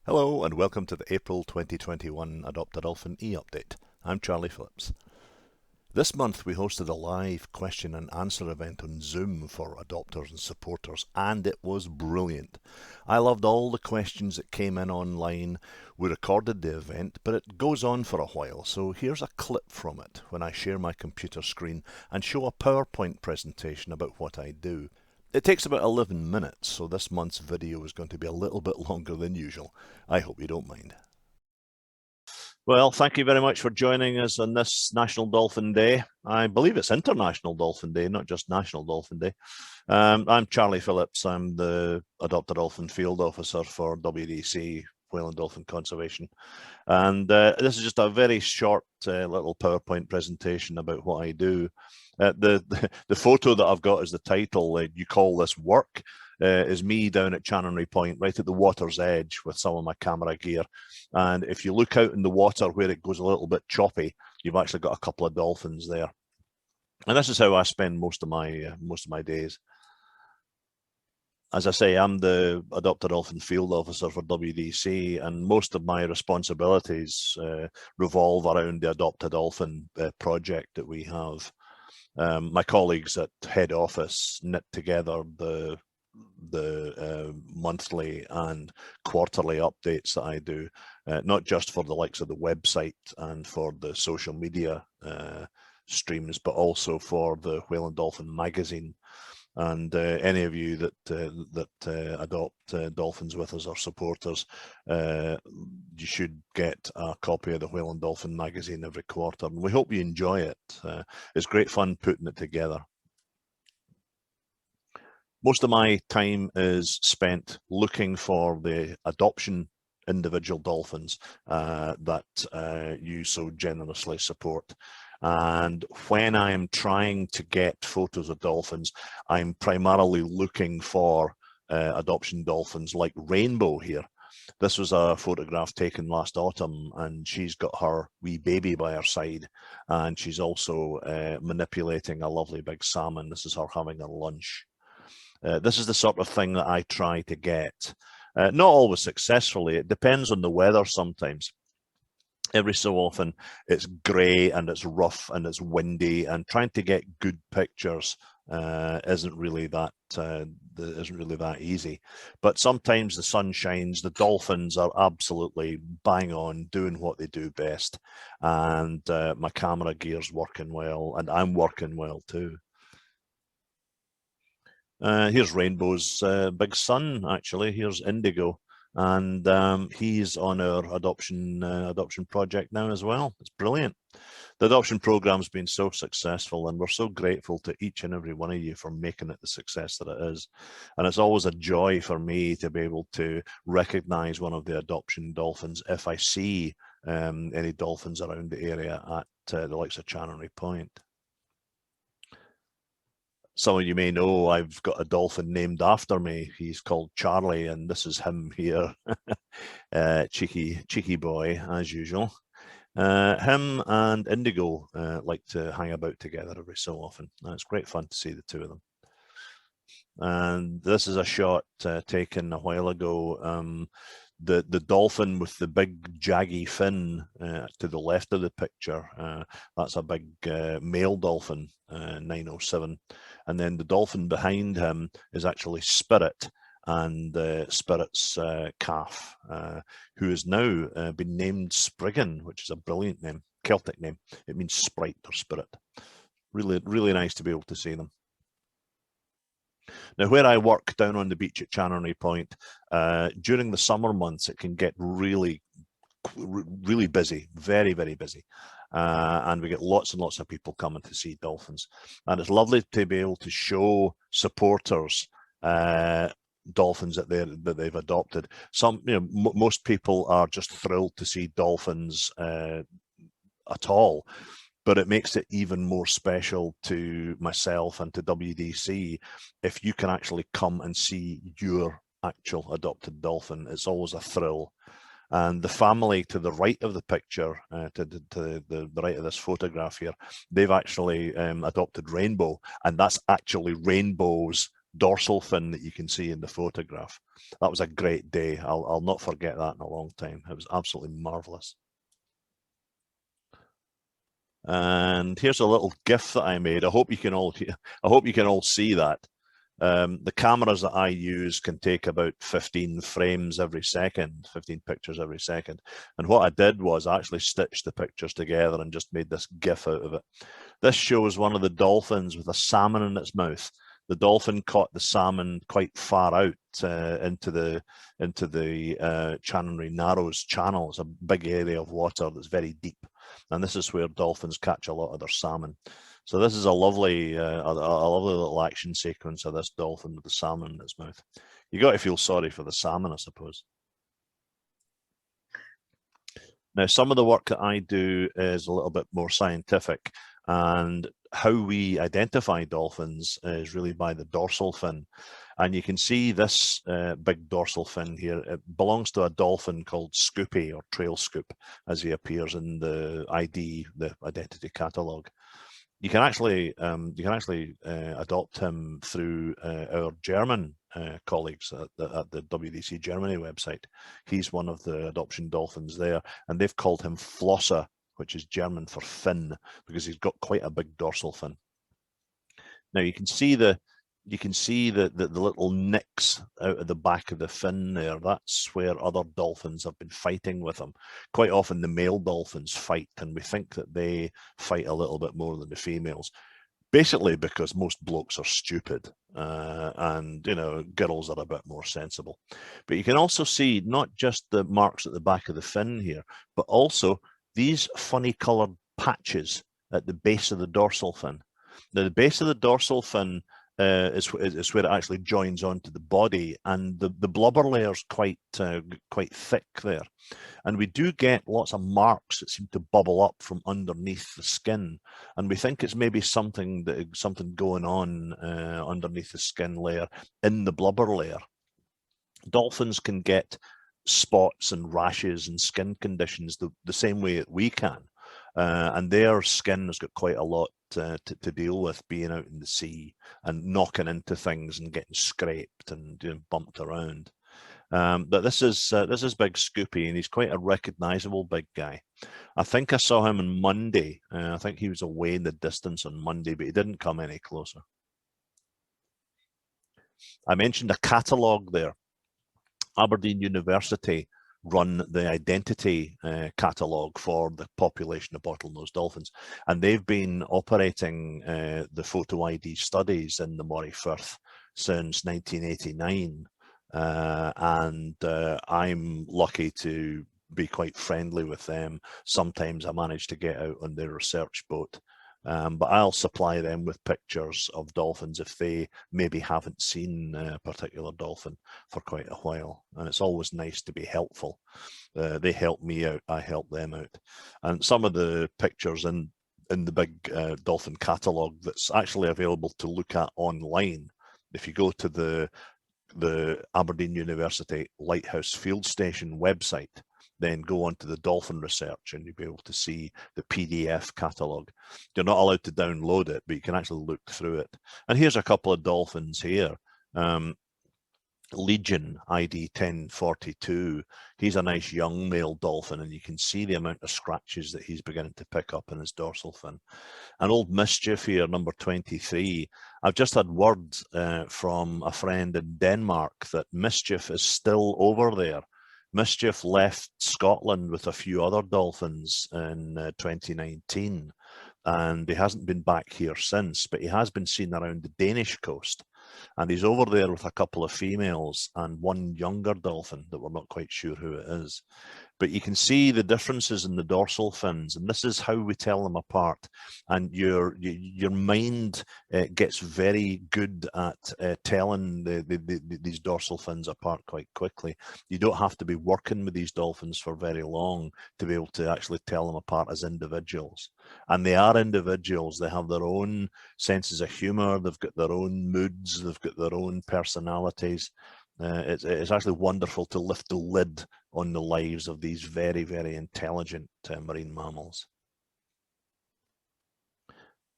Hello and welcome to the April 2021 Adopt a Dolphin e-update. I'm Charlie Phillips. This month we hosted a live question and answer event on Zoom for adopters and supporters, and it was brilliant. I loved all the questions that came in online. We recorded the event, but it goes on for a while, so here's a clip from it when I share my computer screen and show a PowerPoint presentation about what I do. It takes about 11 minutes, so this month's video is going to be a little bit longer than usual. I hope you don't mind. Well, thank you very much for joining us on this National Dolphin Day. I believe it's International Dolphin Day, not just National Dolphin Day. I'm Charlie Phillips. I'm the Adopt a Dolphin Field Officer for WDC, Whale and Dolphin Conservation. And this is just a very short little PowerPoint presentation about what I do. The photo that I've got as the title, You Call This Work, is me down at Chanonry Point, right at the water's edge with some of my camera gear. And if you look out in the water where it goes a little bit choppy, you've actually got a couple of dolphins there. And this is how I spend most of my days. As I say, I'm the Adopt a Dolphin Field Officer for WDC, and most of my responsibilities revolve around the Adopt a Dolphin project that we have. My colleagues at head office knit together the monthly and quarterly updates that I do, not just for the likes of the website and for the social media streams, but also for the Whale and Dolphin magazine. And any of you that adopt dolphins with us or supporters, you should get a copy of the Whale and Dolphin magazine every quarter. And we hope you enjoy it. It's great fun putting it together. Most of my time is spent looking for the adoption individual dolphins that you so generously support. And when I'm trying to get photos of dolphins, I'm primarily looking for adoption dolphins like Rainbow here. This was a photograph taken last autumn, and she's got her wee baby by her side, and she's also manipulating a lovely big salmon. This is her having her lunch. This is the sort of thing that I try to get. Not always successfully. It depends on the weather sometimes. Every so often it's grey and it's rough and it's windy, and trying to get good pictures isn't really that easy. But sometimes the sun shines, the dolphins are absolutely bang on doing what they do best, and my camera gear's working well, and I'm working well too. Here's Rainbow's big son, actually. Here's Indigo, and he's on our adoption project now as well. It's brilliant. The adoption program's been so successful, and we're so grateful to each and every one of you for making it the success that it is. And it's always a joy for me to be able to recognize one of the adoption dolphins if I see any dolphins around the area at the likes of Chanonry Point. Some of you may know I've got a dolphin named after me. He's called Charlie, and this is him here. Cheeky boy, as usual. Him and Indigo like to hang about together every so often. It's great fun to see the two of them. And this is a shot taken a while ago. The dolphin with the big jaggy fin to the left of the picture, that's a big male dolphin, 907. And then the dolphin behind him is actually Spirit, and Spirit's calf, who has now been named Spriggan, which is a brilliant name, Celtic name. It means sprite or spirit. Really, really nice to be able to see them. Now, where I work down on the beach at Chanonry Point, during the summer months, it can get really busy, very, very busy. And we get lots and lots of people coming to see dolphins. And it's lovely to be able to show supporters dolphins that they've adopted. Most people are just thrilled to see dolphins at all. But it makes it even more special to myself and to WDC if you can actually come and see your actual adopted dolphin. It's always a thrill. And the family to the right of the picture, to the right of this photograph here, they've actually adopted Rainbow, and that's actually Rainbow's dorsal fin that you can see in the photograph. That was a great day. I'll not forget that in a long time. It was absolutely marvelous. And here's a little GIF that I made. I hope you can all see that. The cameras that I use can take about 15 frames every second, 15 pictures every second. And what I did was I actually stitched the pictures together and just made this GIF out of it. This shows one of the dolphins with a salmon in its mouth. The dolphin caught the salmon quite far out into the Chanonry Narrows channel. It's a big area of water that's very deep, and this is where dolphins catch a lot of their salmon. So this is a lovely little action sequence of this dolphin with the salmon in its mouth. You got to feel sorry for the salmon, I suppose. Now, some of the work that I do is a little bit more scientific, and how we identify dolphins is really by the dorsal fin. And you can see this big dorsal fin here. It belongs to a dolphin called Scoopy, or Trail Scoop, as he appears in the identity catalogue. You can actually adopt him through our German colleagues at the WDC Germany website. He's one of the adoption dolphins there, and they've called him Flosser, which is German for fin, because he's got quite a big dorsal fin. Now you can see the little nicks out of the back of the fin there. That's where other dolphins have been fighting with him. Quite often the male dolphins fight, and we think that they fight a little bit more than the females. Basically because most blokes are stupid, and girls are a bit more sensible. But you can also see not just the marks at the back of the fin here, but also these funny coloured patches at the base of the dorsal fin. Now, the base of the dorsal fin is where it actually joins onto the body, and the blubber layer is quite thick there. And we do get lots of marks that seem to bubble up from underneath the skin, and we think it's maybe something going on underneath the skin layer in the blubber layer. Dolphins can get spots and rashes and skin conditions the same way that we can, and their skin has got quite a lot to deal with, being out in the sea and knocking into things and getting scraped and bumped around. But this is Big Scoopy, and he's quite a recognizable big guy. I think I saw him on Monday. I think he was away in the distance on Monday, but he didn't come any closer. I mentioned a catalogue there. Aberdeen University run the identity catalogue for the population of bottlenose dolphins, and they've been operating the photo ID studies in the Moray Firth since 1989. And I'm lucky to be quite friendly with them. Sometimes I manage to get out on their research boat, but I'll supply them with pictures of dolphins if they maybe haven't seen a particular dolphin for quite a while. And it's always nice to be helpful. They help me out, I help them out. And some of the pictures in the big dolphin catalogue that's actually available to look at online, if you go to the Aberdeen University Lighthouse Field Station website, then go on to the dolphin research and you'll be able to see the PDF catalogue. You're not allowed to download it, but you can actually look through it. And here's a couple of dolphins here. Legion ID 1042. He's a nice young male dolphin, and you can see the amount of scratches that he's beginning to pick up in his dorsal fin. And Old Mischief here, number 23. I've just had word from a friend in Denmark that Mischief is still over there. Mischief left Scotland with a few other dolphins in 2019, and he hasn't been back here since, but he has been seen around the Danish coast. And he's over there with a couple of females and one younger dolphin that we're not quite sure who it is. But you can see the differences in the dorsal fins, and this is how we tell them apart. And your mind gets very good at telling these dorsal fins apart quite quickly. You don't have to be working with these dolphins for very long to be able to actually tell them apart as individuals. And they are individuals. They have their own senses of humor. They've got their own moods. They've got their own personalities. It's actually wonderful to lift the lid on the lives of these very, very intelligent marine mammals.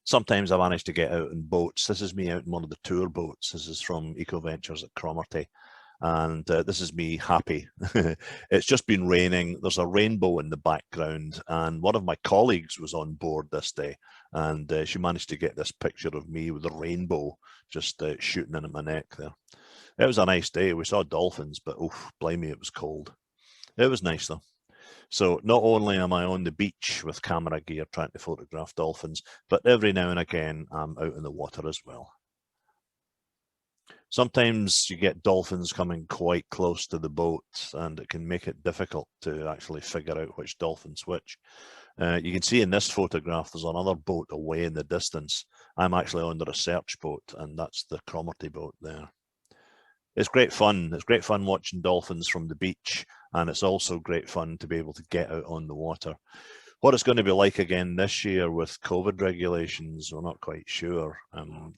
Sometimes I manage to get out in boats. This is me out in one of the tour boats. This is from Eco Ventures at Cromarty. And this is me happy. It's just been raining. There's a rainbow in the background, and one of my colleagues was on board this day, and she managed to get this picture of me with a rainbow just shooting in at my neck there. It was a nice day. We saw dolphins, but oof, blimey, it was cold. It was nice though. So not only am I on the beach with camera gear trying to photograph dolphins, but every now and again I'm out in the water as well. Sometimes you get dolphins coming quite close to the boat, and it can make it difficult to actually figure out which dolphin's which. You can see in this photograph there's another boat away in the distance. I'm actually on the research boat, and that's the Cromarty boat there. It's great fun. It's great fun watching dolphins from the beach, and it's also great fun to be able to get out on the water. What it's going to be like again this year with COVID regulations, we're not quite sure.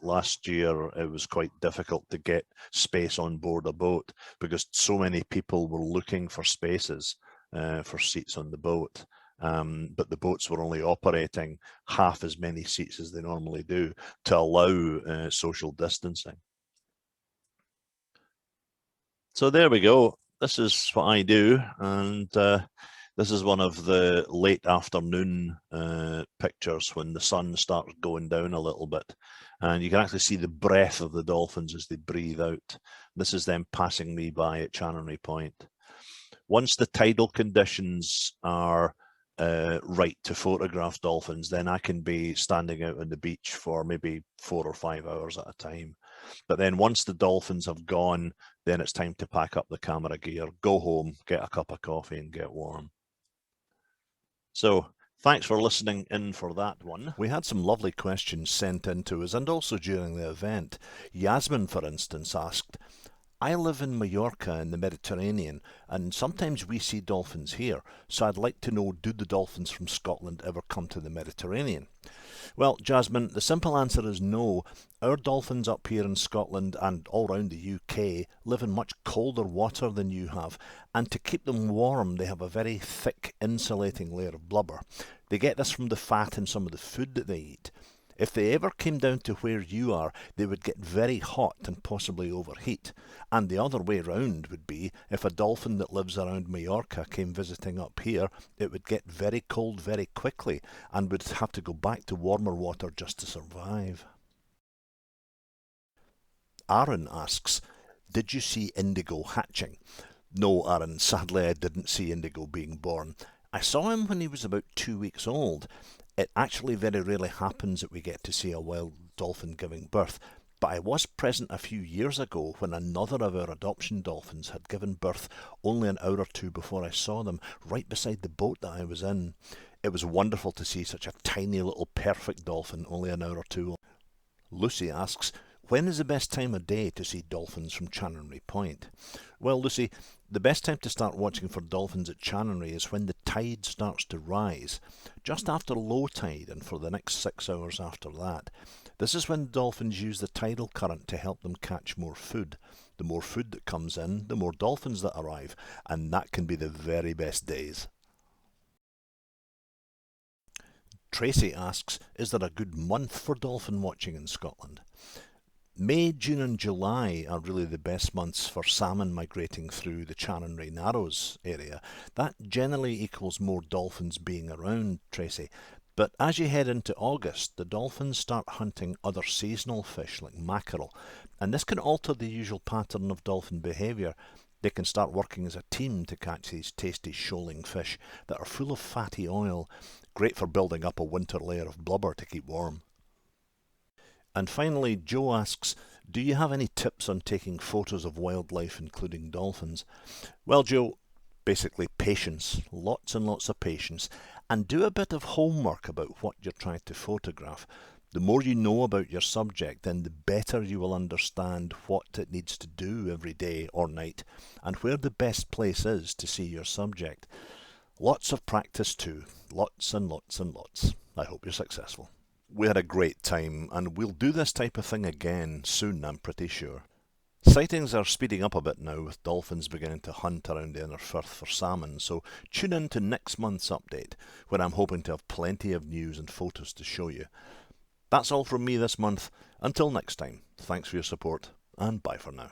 Last year, it was quite difficult to get space on board a boat because so many people were looking for spaces for seats on the boat. But the boats were only operating half as many seats as they normally do to allow social distancing. So there we go. This is what I do, and this is one of the late afternoon pictures when the sun starts going down a little bit, and you can actually see the breath of the dolphins as they breathe out. This is them passing me by at Chanonry Point. Once the tidal conditions are right to photograph dolphins, then I can be standing out on the beach for maybe 4 or 5 hours at a time. But then once the dolphins have gone, then it's time to pack up the camera gear, go home, get a cup of coffee and get warm. So thanks for listening in for that one. We had some lovely questions sent in to us and also during the event. Yasmin, for instance, asked, I live in Mallorca in the Mediterranean, and sometimes we see dolphins here, so I'd like to know, do the dolphins from Scotland ever come to the Mediterranean? Well, Jasmine, the simple answer is no. Our dolphins up here in Scotland and all around the UK live in much colder water than you have, and to keep them warm they have a very thick insulating layer of blubber. They get this from the fat in some of the food that they eat. If they ever came down to where you are, they would get very hot and possibly overheat. And the other way round would be, if a dolphin that lives around Mallorca came visiting up here, it would get very cold very quickly and would have to go back to warmer water just to survive. Aaron asks, did you see Indigo hatching? No, Aaron, sadly I didn't see Indigo being born. I saw him when he was about 2 weeks old. It actually very rarely happens that we get to see a wild dolphin giving birth, but I was present a few years ago when another of our adoption dolphins had given birth only an hour or two before I saw them, right beside the boat that I was in. It was wonderful to see such a tiny little perfect dolphin only an hour or two. Lucy asks, when is the best time of day to see dolphins from Chanonry Point? Well, Lucy, the best time to start watching for dolphins at Chanonry is when the tide starts to rise, just after low tide and for the next 6 hours after that. This is when dolphins use the tidal current to help them catch more food. The more food that comes in, the more dolphins that arrive, and that can be the very best days. Tracy asks, is there a good month for dolphin watching in Scotland? May, June and July are really the best months for salmon migrating through the Chanonry Narrows area. That generally equals more dolphins being around, Tracy. But as you head into August, the dolphins start hunting other seasonal fish like mackerel, and this can alter the usual pattern of dolphin behaviour. They can start working as a team to catch these tasty shoaling fish that are full of fatty oil, great for building up a winter layer of blubber to keep warm. And finally, Joe asks, do you have any tips on taking photos of wildlife, including dolphins? Well, Joe, basically patience, lots and lots of patience, and do a bit of homework about what you're trying to photograph. The more you know about your subject, then the better you will understand what it needs to do every day or night, and where the best place is to see your subject. Lots of practice too, lots and lots and lots. I hope you're successful. We had a great time, and we'll do this type of thing again soon, I'm pretty sure. Sightings are speeding up a bit now, with dolphins beginning to hunt around the inner Firth for salmon, so tune in to next month's update, where I'm hoping to have plenty of news and photos to show you. That's all from me this month. Until next time, thanks for your support, and bye for now.